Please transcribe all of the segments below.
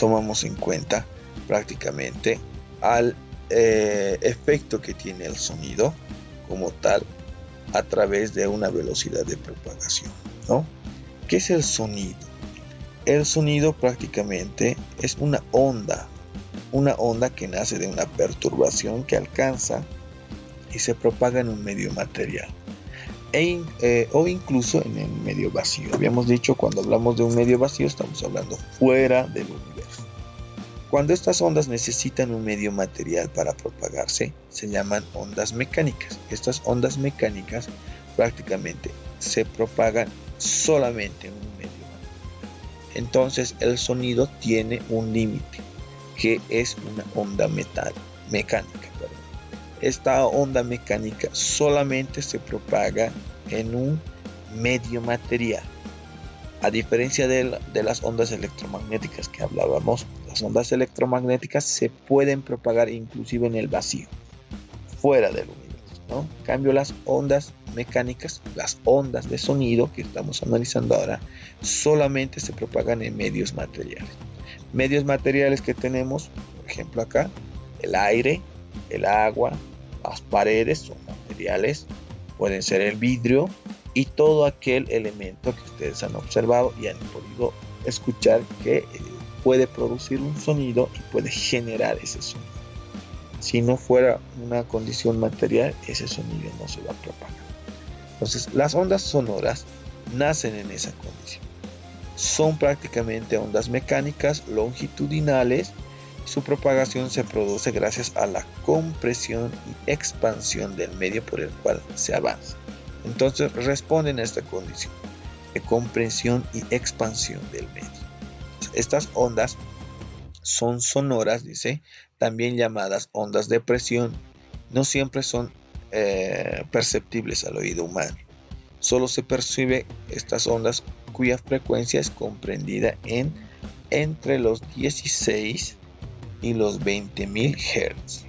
tomamos en cuenta prácticamente al efecto que tiene el sonido como tal a través de una velocidad de propagación, ¿no? ¿Qué es el sonido? El sonido prácticamente es una onda que nace de una perturbación que alcanza y se propaga en un medio material o incluso en el medio vacío. Habíamos dicho, cuando hablamos de un medio vacío estamos hablando fuera del universo. Cuando estas ondas necesitan un medio material para propagarse, se llaman ondas mecánicas. Estas ondas mecánicas prácticamente se propagan solamente en un medio material. Entonces el sonido tiene un límite, que es una onda mecánica. Esta onda mecánica solamente se propaga en un medio material. A diferencia de las ondas electromagnéticas que hablábamos, las ondas electromagnéticas se pueden propagar inclusive en el vacío, fuera del universo, ¿no? En cambio, las ondas mecánicas, las ondas de sonido que estamos analizando ahora, solamente se propagan en medios materiales. Medios materiales que tenemos, por ejemplo acá, el aire, el agua, las paredes son materiales, pueden ser el vidrio y todo aquel elemento que ustedes han observado y han podido escuchar que puede producir un sonido y puede generar ese sonido. Si no fuera una condición material, ese sonido no se va a propagar. Entonces, las ondas sonoras nacen en esa condición. Son prácticamente ondas mecánicas longitudinales. Su propagación se produce gracias a la compresión y expansión del medio por el cual se avanza. Entonces responden a esta condición de compresión y expansión del medio. Estas ondas son sonoras, dice, también llamadas ondas de presión. No siempre son perceptibles al oído humano. Solo se percibe estas ondas cuya frecuencia es comprendida entre los 16 y los 20.000 Hz.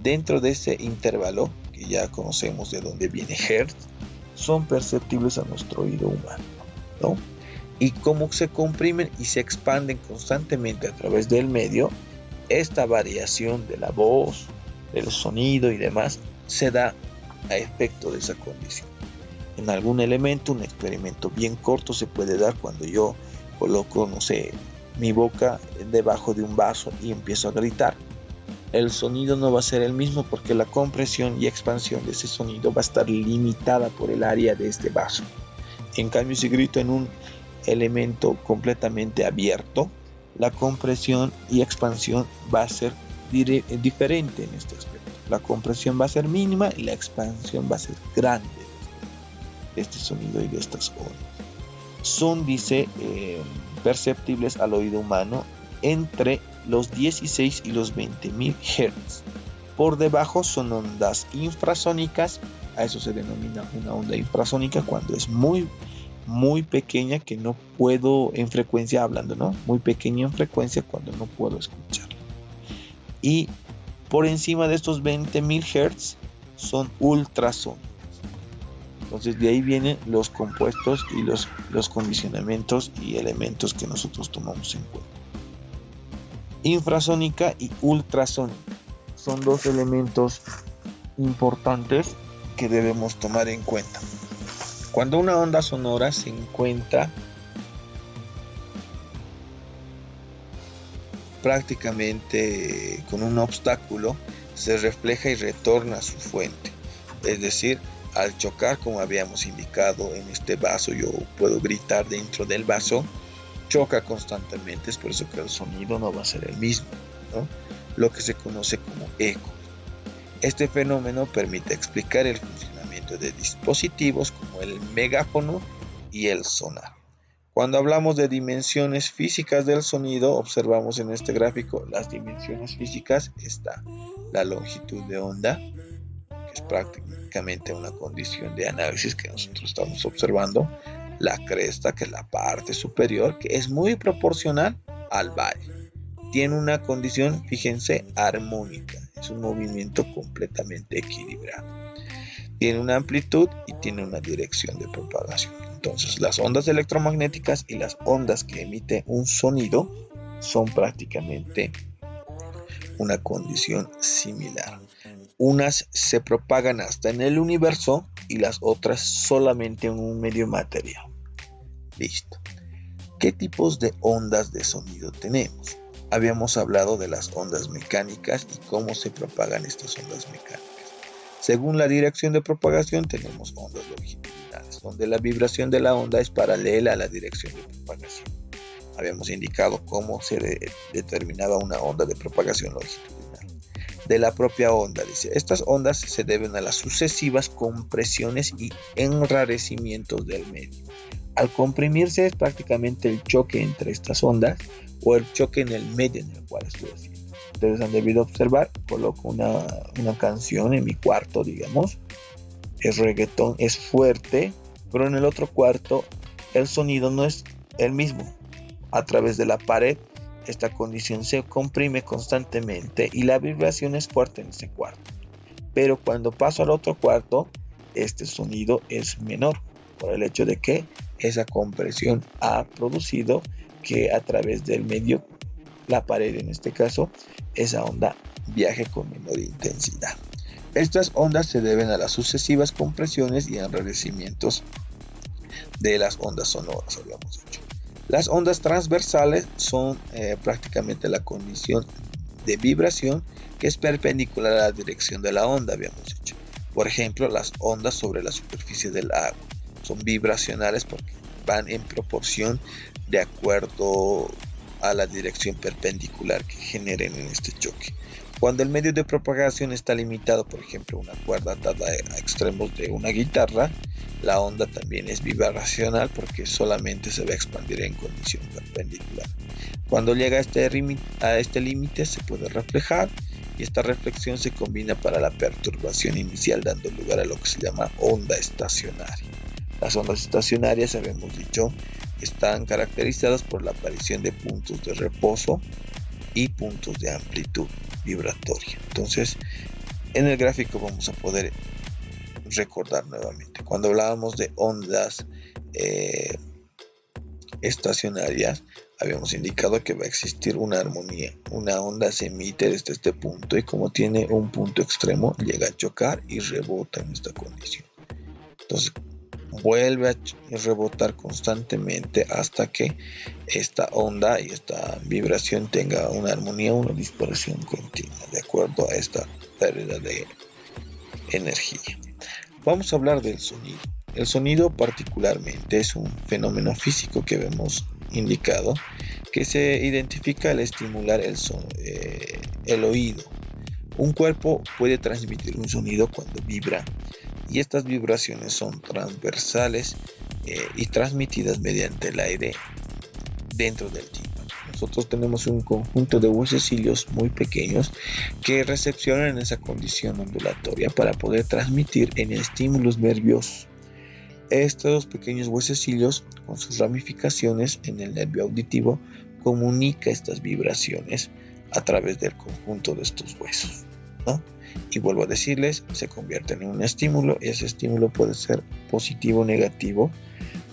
Dentro de ese intervalo, que ya conocemos de dónde viene Hertz, son perceptibles a nuestro oído humano, ¿no? Y como se comprimen y se expanden constantemente a través del medio, esta variación de la voz, del sonido y demás, se da a efecto de esa condición. En algún elemento, un experimento bien corto se puede dar cuando yo coloco, no sé, mi boca debajo de un vaso y empiezo a gritar. El sonido no va a ser el mismo porque la compresión y expansión de ese sonido va a estar limitada por el área de este vaso. En cambio, si grito en un elemento completamente abierto, la compresión y expansión va a ser diferente en este aspecto. La compresión va a ser mínima y la expansión va a ser grande de este sonido y de estas ondas. Son, dice, perceptibles al oído humano entre los 16 y los 20.000 Hz. Por debajo son ondas infrasónicas. A eso se denomina una onda infrasónica cuando es muy pequeña, que no puedo en frecuencia hablando, ¿no? Muy pequeña en frecuencia cuando no puedo escuchar. Y por encima de estos 20.000 Hz son ultrasónicos. Entonces de ahí vienen los compuestos y los condicionamientos y elementos que nosotros tomamos en cuenta. Infrasónica y ultrasónica son dos elementos importantes que debemos tomar en cuenta. Cuando una onda sonora se encuentra prácticamente con un obstáculo, se refleja y retorna a su fuente. Es decir, al chocar, como habíamos indicado en este vaso, yo puedo gritar dentro del vaso, choca constantemente, es por eso que el sonido no va a ser el mismo, ¿no? Lo que se conoce como eco. Este fenómeno permite explicar el funcionamiento de dispositivos como el megáfono y el sonar. Cuando hablamos de dimensiones físicas del sonido, observamos en este gráfico las dimensiones físicas. Está la longitud de onda, que es prácticamente una condición de análisis que nosotros estamos observando. La cresta, que es la parte superior, que es muy proporcional al valle. Tiene una condición, fíjense, armónica. Es un movimiento completamente equilibrado. Tiene una amplitud y tiene una dirección de propagación. Entonces, las ondas electromagnéticas y las ondas que emite un sonido son prácticamente una condición similar. Unas se propagan hasta en el universo y las otras solamente en un medio material. Listo. ¿Qué tipos de ondas de sonido tenemos? Habíamos hablado de las ondas mecánicas y cómo se propagan estas ondas mecánicas. Según la dirección de propagación tenemos ondas longitudinales, donde la vibración de la onda es paralela a la dirección de propagación. Habíamos indicado cómo se determinaba una onda de propagación longitudinal. De la propia onda, dice, estas ondas se deben a las sucesivas compresiones y enrarecimientos del medio. Al comprimirse es prácticamente el choque entre estas ondas o el choque en el medio en el cual estoy haciendo. Ustedes han debido observar, coloco una canción en mi cuarto, digamos, es reggaetón, es fuerte, pero en el otro cuarto el sonido no es el mismo. A través de la pared, esta condición se comprime constantemente y la vibración es fuerte en ese cuarto. Pero cuando paso al otro cuarto, este sonido es menor, por el hecho de que esa compresión ha producido que a través del medio, la pared en este caso, esa onda viaje con menor intensidad. Estas ondas se deben a las sucesivas compresiones y enrarecimientos de las ondas sonoras, habíamos dicho. Las ondas transversales son prácticamente la condición de vibración que es perpendicular a la dirección de la onda, habíamos dicho. Por ejemplo, las ondas sobre la superficie del agua son vibracionales porque van en proporción de acuerdo a la dirección perpendicular que generen en este choque. Cuando el medio de propagación está limitado, por ejemplo, una cuerda atada a extremos de una guitarra, la onda también es vibracional porque solamente se va a expandir en condición perpendicular. Cuando llega a este límite se puede reflejar y esta reflexión se combina para la perturbación inicial, dando lugar a lo que se llama onda estacionaria. Las ondas estacionarias, habíamos dicho, están caracterizadas por la aparición de puntos de reposo y puntos de amplitud vibratoria. Entonces, en el gráfico vamos a poder recordar nuevamente. Cuando hablábamos de ondas estacionarias, habíamos indicado que va a existir una armonía. Una onda se emite desde este punto y como tiene un punto extremo, llega a chocar y rebota en esta condición. Entonces, vuelve a rebotar constantemente hasta que esta onda y esta vibración tenga una armonía, una dispersión continua, de acuerdo a esta pérdida de energía. Vamos a hablar del sonido. El sonido particularmente es un fenómeno físico que hemos indicado que se identifica al estimular el oído. Un cuerpo puede transmitir un sonido cuando vibra y estas vibraciones son transversales y transmitidas mediante el aire dentro del tímpano. Nosotros tenemos un conjunto de huesecillos muy pequeños que recepcionan esa condición ondulatoria para poder transmitir en estímulos nerviosos. Estos pequeños huesecillos, con sus ramificaciones en el nervio auditivo, comunica estas vibraciones a través del conjunto de estos huesos, ¿no? Y vuelvo a decirles, se convierten en un estímulo y ese estímulo puede ser positivo o negativo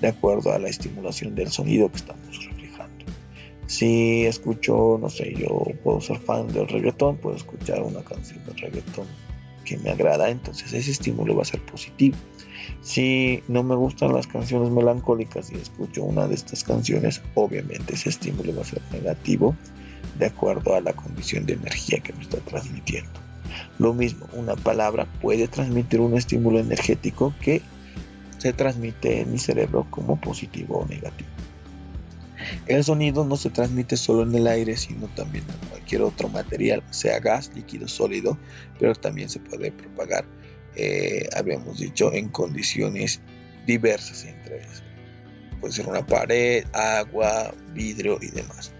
de acuerdo a la estimulación del sonido que estamos reflejando. Si escucho, no sé, yo puedo ser fan del reggaetón, puedo escuchar una canción de reggaetón que me agrada, entonces ese estímulo va a ser positivo. Si no me gustan las canciones melancólicas y escucho una de estas canciones, obviamente ese estímulo va a ser negativo de acuerdo a la condición de energía que me está transmitiendo. Lo mismo, una palabra puede transmitir un estímulo energético que se transmite en mi cerebro como positivo o negativo. El sonido no se transmite solo en el aire, sino también en cualquier otro material, sea gas, líquido, sólido, pero también se puede propagar, habíamos dicho, en condiciones diversas entre ellas. Puede ser una pared, agua, vidrio y demás.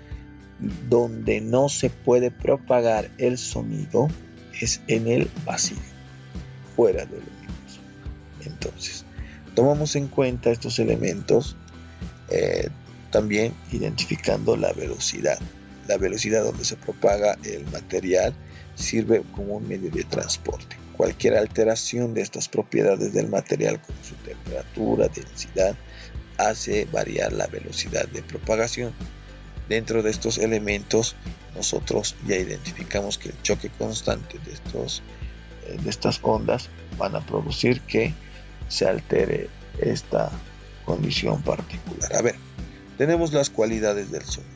Donde no se puede propagar el sonido es en el vacío, fuera del universo. Entonces, tomamos en cuenta estos elementos, también identificando la velocidad. La velocidad donde se propaga el material sirve como un medio de transporte. Cualquier alteración de estas propiedades del material, como su temperatura, densidad, hace variar la velocidad de propagación. Dentro de estos elementos nosotros ya identificamos que el choque constante de estas ondas van a producir que se altere esta condición particular. A ver, tenemos las cualidades del sonido.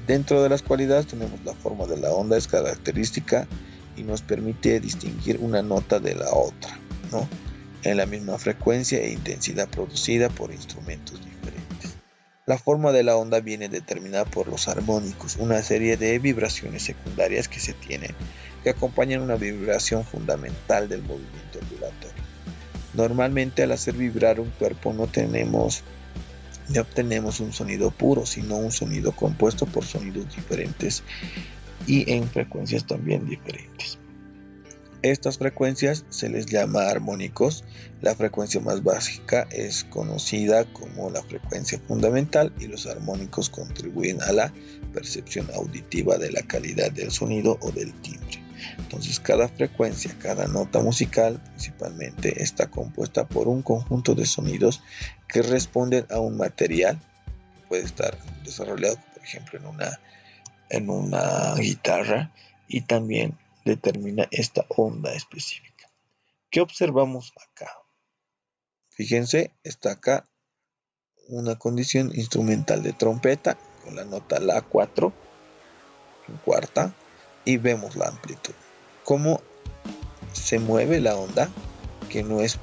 Dentro de las cualidades tenemos la forma de la onda, es característica y nos permite distinguir una nota de la otra, ¿no? En la misma frecuencia e intensidad producida por instrumentos diferentes. La forma de la onda viene determinada por los armónicos, una serie de vibraciones secundarias que se tienen, que acompañan una vibración fundamental del movimiento ondulatorio. Normalmente al hacer vibrar un cuerpo no obtenemos un sonido puro, sino un sonido compuesto por sonidos diferentes y en frecuencias también diferentes. Estas frecuencias se les llama armónicos. La frecuencia más básica es conocida como la frecuencia fundamental y los armónicos contribuyen a la percepción auditiva de la calidad del sonido o del timbre. Entonces cada frecuencia, cada nota musical principalmente está compuesta por un conjunto de sonidos que responden a un material que puede estar desarrollado, por ejemplo, en una guitarra, y también determina esta onda específica. ¿Qué observamos acá? Fíjense, está acá una condición instrumental de trompeta con la nota La 4 en cuarta y vemos la amplitud. Cómo se mueve la onda, que no es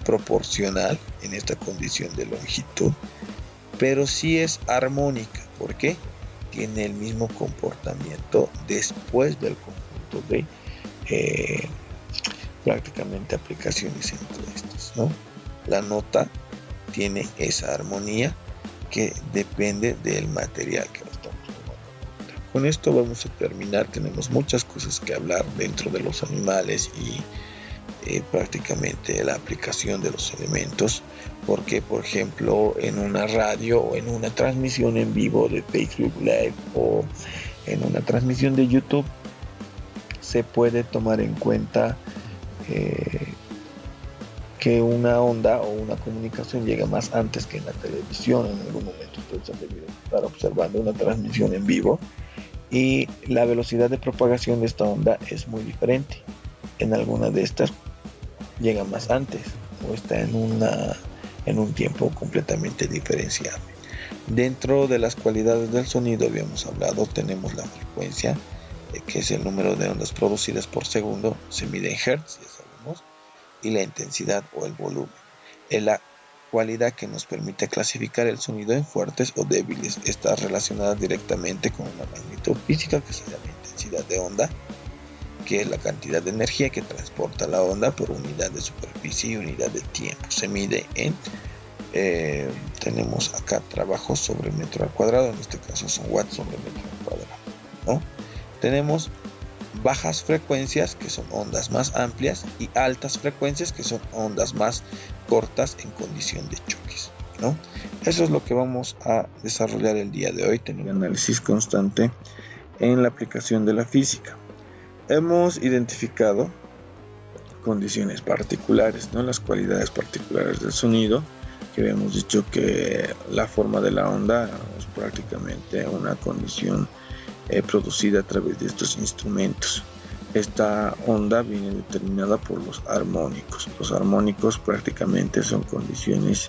proporcional en esta condición de longitud, pero sí es armónica. ¿Por qué? Tiene el mismo comportamiento después del conjunto de prácticamente aplicaciones entre estas, ¿no? La nota tiene esa armonía que depende del material que nos estamos tomando. Con esto vamos a terminar. Tenemos muchas cosas que hablar dentro de los animales y prácticamente la aplicación de los elementos, porque por ejemplo en una radio o en una transmisión en vivo de Facebook Live o en una transmisión de YouTube se puede tomar en cuenta que una onda o una comunicación llega más antes que en la televisión. En algún momento ustedes han debido estar observando una transmisión en vivo y la velocidad de propagación de esta onda es muy diferente. En alguna de estas llega más antes o está en un tiempo completamente diferenciado. Dentro de las cualidades del sonido habíamos hablado, tenemos la frecuencia, que es el número de ondas producidas por segundo, se mide en hertz, ya sabemos, y la intensidad o el volumen. Es la cualidad que nos permite clasificar el sonido en fuertes o débiles. Está relacionada directamente con una magnitud física que se llama intensidad de onda, que es la cantidad de energía que transporta la onda por unidad de superficie y unidad de tiempo. Se mide en, tenemos acá trabajos sobre metro al cuadrado, en este caso son watts sobre metro al cuadrado, ¿no? Tenemos bajas frecuencias, que son ondas más amplias, y altas frecuencias, que son ondas más cortas en condición de choques, ¿no? Eso es lo que vamos a desarrollar el día de hoy, teniendo análisis constante en la aplicación de la física. Hemos identificado condiciones particulares, ¿no? Las cualidades particulares del sonido, que habíamos dicho que la forma de la onda es prácticamente una condición producida a través de estos instrumentos. Esta onda viene determinada por los armónicos. Los armónicos prácticamente son condiciones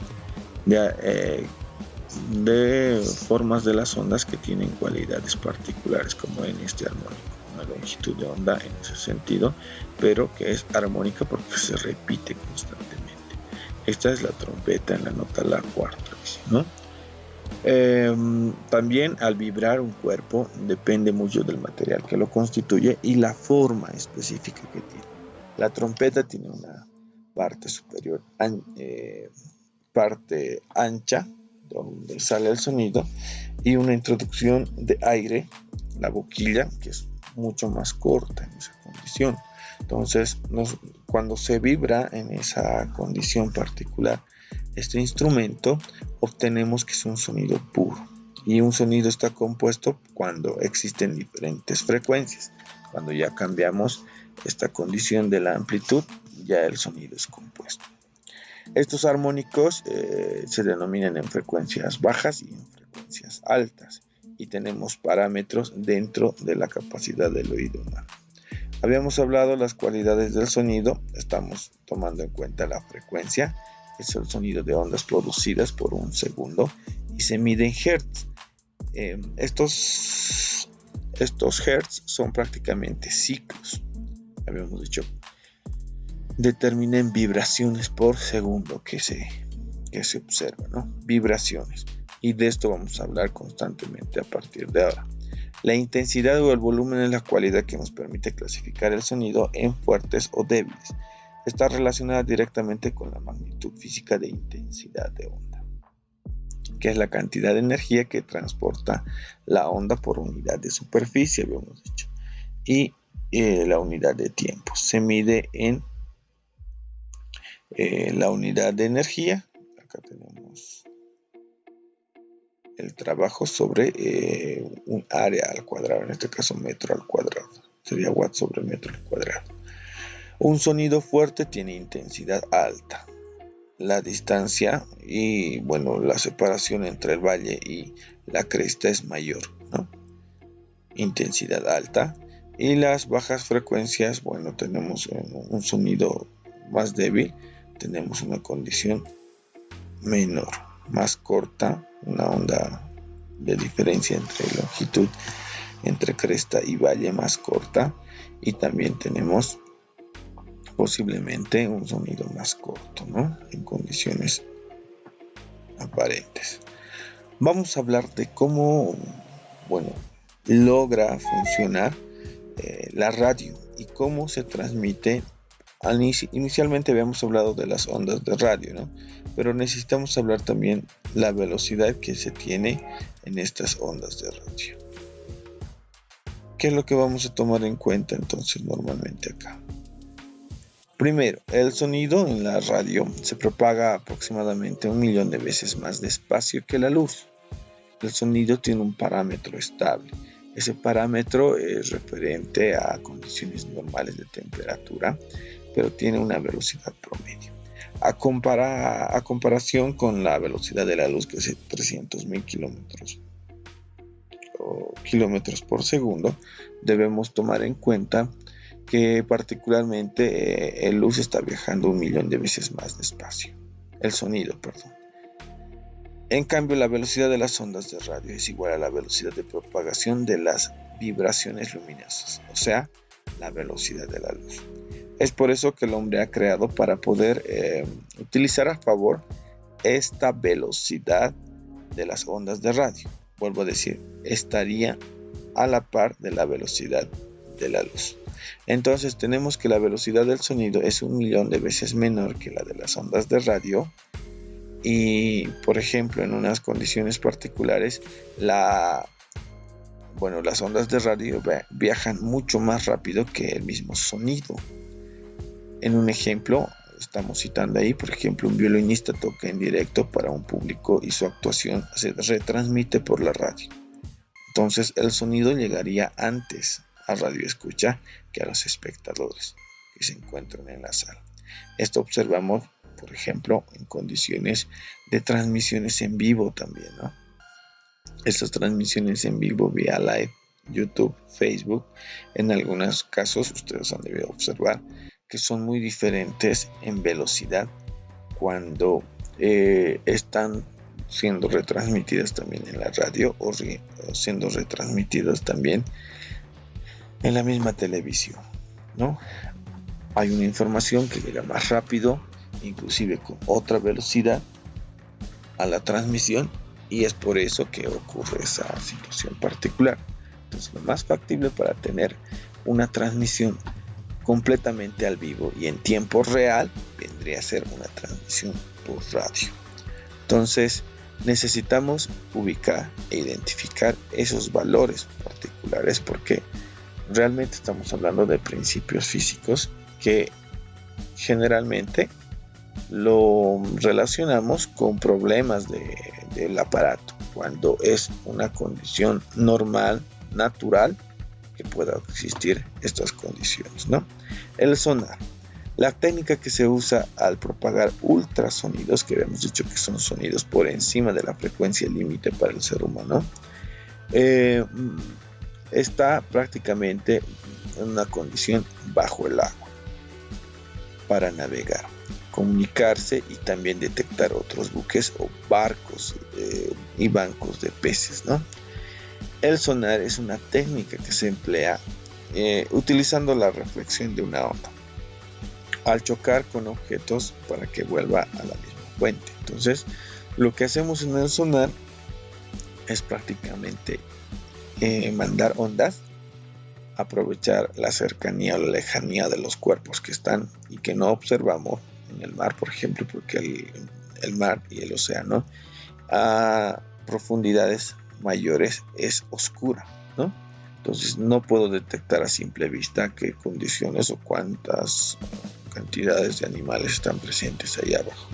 de formas de las ondas que tienen cualidades particulares, como en este armónico, una longitud de onda en ese sentido, pero que es armónica porque se repite constantemente. Esta es la trompeta en la nota La cuarta, ¿no? También al vibrar un cuerpo depende mucho del material que lo constituye y la forma específica que tiene. La trompeta tiene una parte superior, parte ancha, donde sale el sonido, y una introducción de aire, la boquilla, que es mucho más corta en esa condición. Entonces, cuando se vibra en esa condición particular, este instrumento, obtenemos que es un sonido puro, y un sonido está compuesto cuando existen diferentes frecuencias. Cuando ya cambiamos esta condición de la amplitud, ya el sonido es compuesto. Estos armónicos se denominan en frecuencias bajas y en frecuencias altas y tenemos parámetros dentro de la capacidad del oído humano. Habíamos hablado de las cualidades del sonido, estamos tomando en cuenta la frecuencia, es el sonido de ondas producidas por un segundo y se mide en hertz. Estos hertz son prácticamente ciclos, habíamos dicho. Determinen vibraciones por segundo que se observa, ¿no? Vibraciones. Y de esto vamos a hablar constantemente a partir de ahora. La intensidad o el volumen es la cualidad que nos permite clasificar el sonido en fuertes o débiles. Está relacionada directamente con la magnitud física de intensidad de onda, que es la cantidad de energía que transporta la onda por unidad de superficie, habíamos dicho. Y la unidad de tiempo se mide en la unidad de energía. Acá tenemos el trabajo sobre un área al cuadrado, en este caso metro al cuadrado, sería watt sobre metro al cuadrado. Un sonido fuerte tiene intensidad alta. La distancia y la separación entre el valle y la cresta es mayor, ¿no? Intensidad alta. Y las bajas frecuencias, tenemos un sonido más débil, tenemos una condición menor, más corta, una onda de diferencia entre longitud entre cresta y valle más corta, y también tenemos posiblemente un sonido más corto, ¿no? En condiciones aparentes. Vamos a hablar de cómo logra funcionar la radio y cómo se transmite. Inicialmente habíamos hablado de las ondas de radio, ¿no? Pero necesitamos hablar también la velocidad que se tiene en estas ondas de radio. ¿Qué es lo que vamos a tomar en cuenta entonces normalmente acá? Primero, el sonido en la radio se propaga aproximadamente 1 millón de veces más despacio que la luz. El sonido tiene un parámetro estable. Ese parámetro es referente a condiciones normales de temperatura, pero tiene una velocidad promedio. A comparación con la velocidad de la luz, que es 300.000 kilómetros por segundo, debemos tomar en cuenta que particularmente el luz está viajando 1 millón de veces más despacio. El sonido, perdón. En cambio, la velocidad de las ondas de radio es igual a la velocidad de propagación de las vibraciones luminosas, o sea, la velocidad de la luz. Es por eso que el hombre ha creado para poder utilizar a favor esta velocidad de las ondas de radio. Vuelvo a decir, estaría a la par de la velocidad de la luz. Entonces tenemos que la velocidad del sonido es 1 millón de veces menor que la de las ondas de radio. Y por ejemplo, en unas condiciones particulares, las ondas de radio viajan mucho más rápido que el mismo sonido. En un ejemplo, estamos citando ahí, por ejemplo, un violinista toca en directo para un público y su actuación se retransmite por la radio. Entonces el sonido llegaría antes a radio escucha que a los espectadores que se encuentran en la sala. Esto observamos, por ejemplo, en condiciones de transmisiones en vivo también, ¿no? Estas transmisiones en vivo vía live, YouTube, Facebook, en algunos casos ustedes han debido observar que son muy diferentes en velocidad cuando están siendo retransmitidas también en la radio o siendo retransmitidas también en la misma televisión, ¿no? Hay una información que llega más rápido, inclusive con otra velocidad a la transmisión, y es por eso que ocurre esa situación particular. Entonces, lo más factible para tener una transmisión completamente al vivo y en tiempo real vendría a ser una transmisión por radio. Entonces, necesitamos ubicar e identificar esos valores particulares porque realmente estamos hablando de principios físicos que generalmente lo relacionamos con problemas del aparato, cuando es una condición normal, natural, que pueda existir estas condiciones, ¿no? El sonar. La técnica que se usa al propagar ultrasonidos, que habíamos dicho que son sonidos por encima de la frecuencia límite para el ser humano, está prácticamente en una condición bajo el agua para navegar, comunicarse y también detectar otros buques o barcos y bancos de peces, ¿no? El sonar es una técnica que se emplea utilizando la reflexión de una onda al chocar con objetos para que vuelva a la misma fuente. Entonces, lo que hacemos en el sonar es prácticamente mandar ondas, aprovechar la cercanía o la lejanía de los cuerpos que están y que no observamos en el mar, por ejemplo, porque el mar y el océano a profundidades mayores es oscura, ¿no? Entonces no puedo detectar a simple vista qué condiciones o cuántas cantidades de animales están presentes ahí abajo.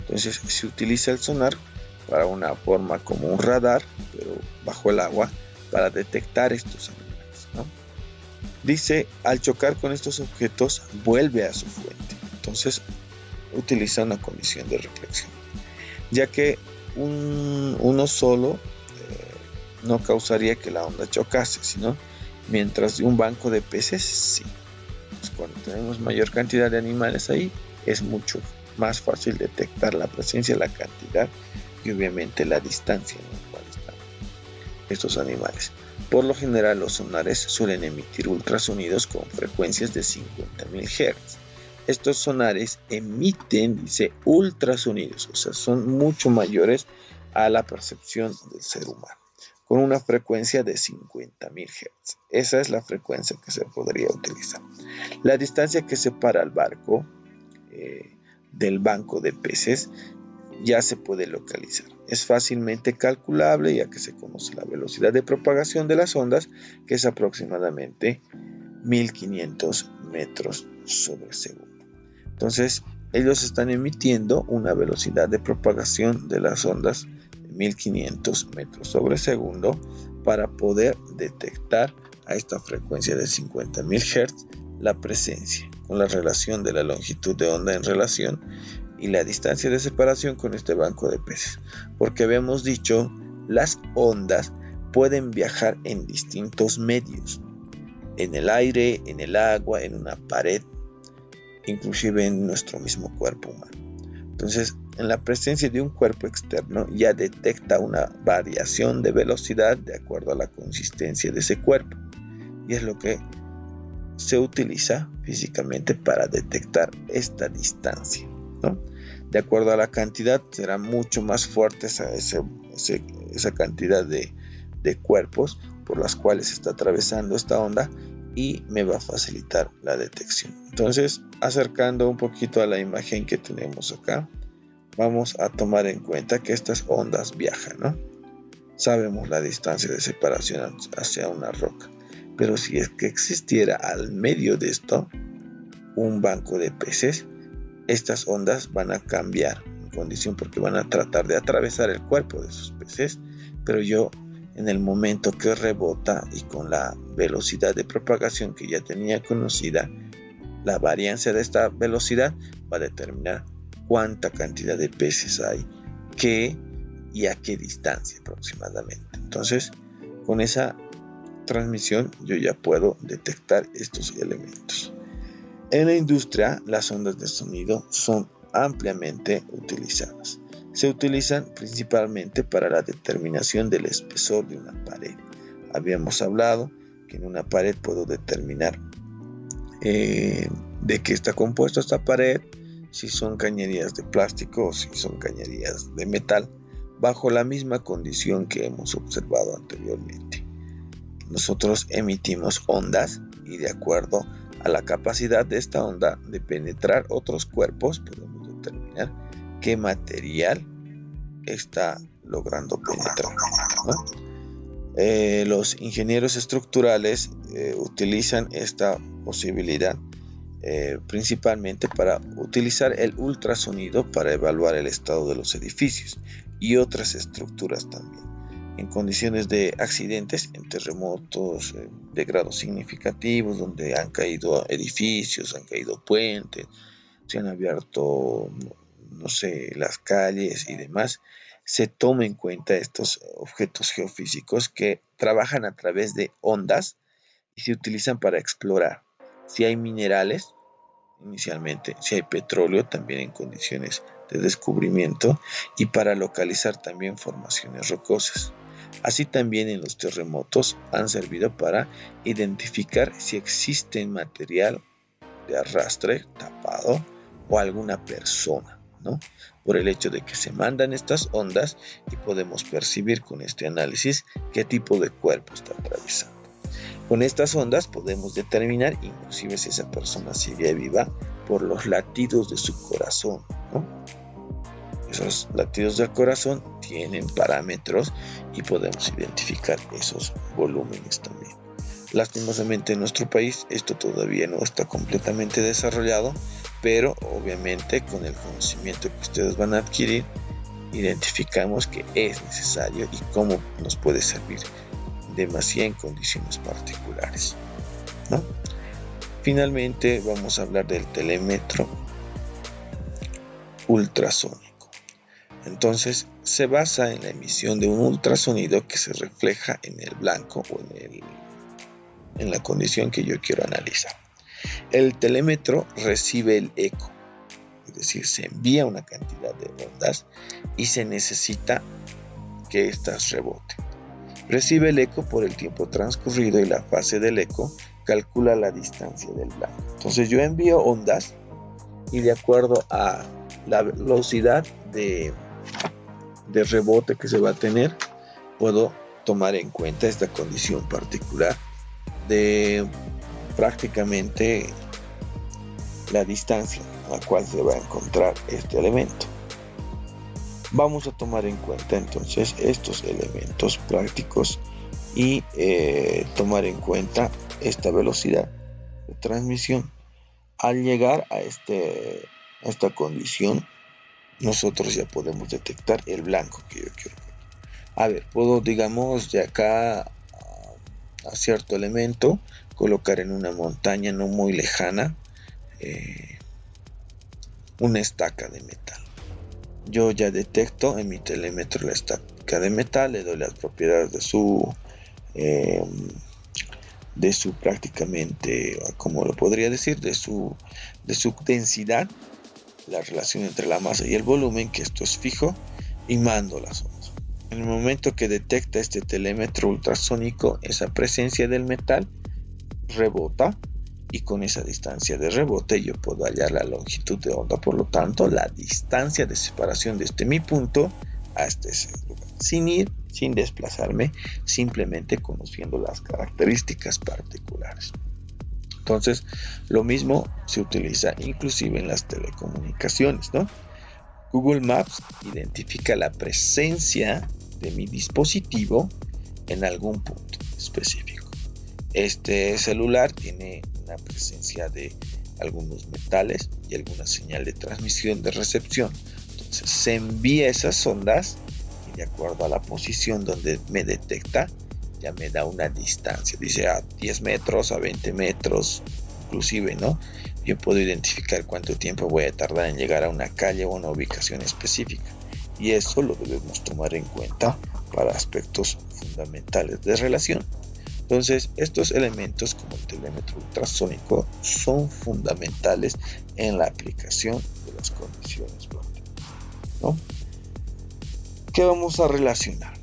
Entonces se utiliza el sonar para una forma como un radar, pero bajo el agua, para detectar estos animales, ¿no? Dice, al chocar con estos objetos, vuelve a su fuente. Entonces utiliza una condición de reflexión, ya que uno solo no causaría que la onda chocase, sino mientras de un banco de peces, sí. Pues cuando tenemos mayor cantidad de animales ahí, es mucho más fácil detectar la presencia, la cantidad y obviamente la distancia en la cual están estos animales. Por lo general, los sonares suelen emitir ultrasonidos con frecuencias de 50.000 Hz. Estos sonares emiten, dice, ultrasonidos, o sea, son mucho mayores a la percepción del ser humano, con una frecuencia de 50.000 Hz. Esa es la frecuencia que se podría utilizar. La distancia que separa al barco del banco de peces ya se puede localizar. Es fácilmente calculable ya que se conoce la velocidad de propagación de las ondas, que es aproximadamente 1500 metros sobre segundo. Entonces, ellos están emitiendo una velocidad de propagación de las ondas de 1500 metros sobre segundo para poder detectar a esta frecuencia de 50.000 Hz la presencia, con la relación de la longitud de onda en relación y la distancia de separación con este banco de peces, porque habíamos dicho, las ondas pueden viajar en distintos medios, en el aire, en el agua, en una pared, inclusive en nuestro mismo cuerpo humano. Entonces, en la presencia de un cuerpo externo ya detecta una variación de velocidad de acuerdo a la consistencia de ese cuerpo, y es lo que se utiliza físicamente para detectar esta distancia, ¿no? De acuerdo a la cantidad, será mucho más fuerte esa cantidad de cuerpos por las cuales está atravesando esta onda y me va a facilitar la detección. Entonces, acercando un poquito a la imagen que tenemos acá, vamos a tomar en cuenta que estas ondas viajan, ¿no? Sabemos la distancia de separación hacia una roca, pero si es que existiera al medio de esto un banco de peces, estas ondas van a cambiar en condición porque van a tratar de atravesar el cuerpo de esos peces, pero yo en el momento que rebota y con la velocidad de propagación que ya tenía conocida, la variancia de esta velocidad va a determinar cuánta cantidad de peces hay, qué y a qué distancia aproximadamente. Entonces, con esa transmisión yo ya puedo detectar estos elementos. En la industria, las ondas de sonido son ampliamente utilizadas. Se utilizan principalmente para la determinación del espesor de una pared. Habíamos hablado que en una pared puedo determinar de qué está compuesta esta pared, si son cañerías de plástico o si son cañerías de metal, bajo la misma condición que hemos observado anteriormente. Nosotros emitimos ondas y de acuerdo a la capacidad de esta onda de penetrar otros cuerpos, podemos determinar qué material está logrando penetrar, ¿no? Los ingenieros estructurales utilizan esta posibilidad principalmente para utilizar el ultrasonido para evaluar el estado de los edificios y otras estructuras también. en condiciones de accidentes, en terremotos de grados significativos, donde han caído edificios, han caído puentes, se han abierto, no sé, las calles y demás, se toma en cuenta estos objetos geofísicos que trabajan a través de ondas y se utilizan para explorar si hay minerales inicialmente, si hay petróleo también en condiciones de descubrimiento y para localizar también formaciones rocosas. Así también en los terremotos han servido para identificar si existe material de arrastre tapado o alguna persona, ¿no? Por el hecho de que se mandan estas ondas y podemos percibir con este análisis qué tipo de cuerpo está atravesando. Con estas ondas podemos determinar inclusive si esa persona sigue viva por los latidos de su corazón, ¿no? Esos latidos del corazón tienen parámetros y podemos identificar esos volúmenes también. Lastimosamente en nuestro país esto todavía no está completamente desarrollado, pero obviamente con el conocimiento que ustedes van a adquirir, identificamos que es necesario y cómo nos puede servir demasiado en condiciones particulares, ¿no? Finalmente vamos a hablar del telémetro ultrasónico. Entonces se basa en la emisión de un ultrasonido que se refleja en el blanco o en la condición que yo quiero analizar. El telémetro recibe el eco, es decir, se envía una cantidad de ondas y se necesita que éstas reboten. Recibe el eco por el tiempo transcurrido y la fase del eco calcula la distancia del blanco. Entonces yo envío ondas y de acuerdo a la velocidad de rebote que se va a tener, puedo tomar en cuenta esta condición particular de prácticamente la distancia a la cual se va a encontrar este elemento. Vamos a tomar en cuenta entonces estos elementos prácticos y tomar en cuenta esta velocidad de transmisión. Al llegar a esta condición, nosotros ya podemos detectar el blanco que yo quiero. A ver, puedo, digamos, de acá a cierto elemento, colocar en una montaña no muy lejana una estaca de metal. Yo ya detecto en mi telémetro la estaca de metal, le doy las propiedades de su prácticamente, como lo podría decir, de su densidad, la relación entre la masa y el volumen, que esto es fijo, y mando las ondas. En el momento que detecta este telémetro ultrasónico esa presencia del metal, rebota, y con esa distancia de rebote yo puedo hallar la longitud de onda, por lo tanto la distancia de separación desde mi punto hasta ese lugar, sin desplazarme, simplemente conociendo las características particulares. Entonces lo mismo se utiliza inclusive en las telecomunicaciones, ¿no? Google Maps identifica la presencia de mi dispositivo en algún punto específico. Este celular tiene una presencia de algunos metales y alguna señal de transmisión de recepción. Entonces se envía esas ondas y de acuerdo a la posición donde me detecta, ya me da una distancia. Dice a 10 metros, a 20 metros, inclusive, ¿no? Yo puedo identificar cuánto tiempo voy a tardar en llegar a una calle o una ubicación específica. Y eso lo debemos tomar en cuenta para aspectos fundamentales de relación. Entonces, estos elementos como el telémetro ultrasónico son fundamentales en la aplicación de las condiciones prácticas, ¿no? ¿Qué vamos a relacionar?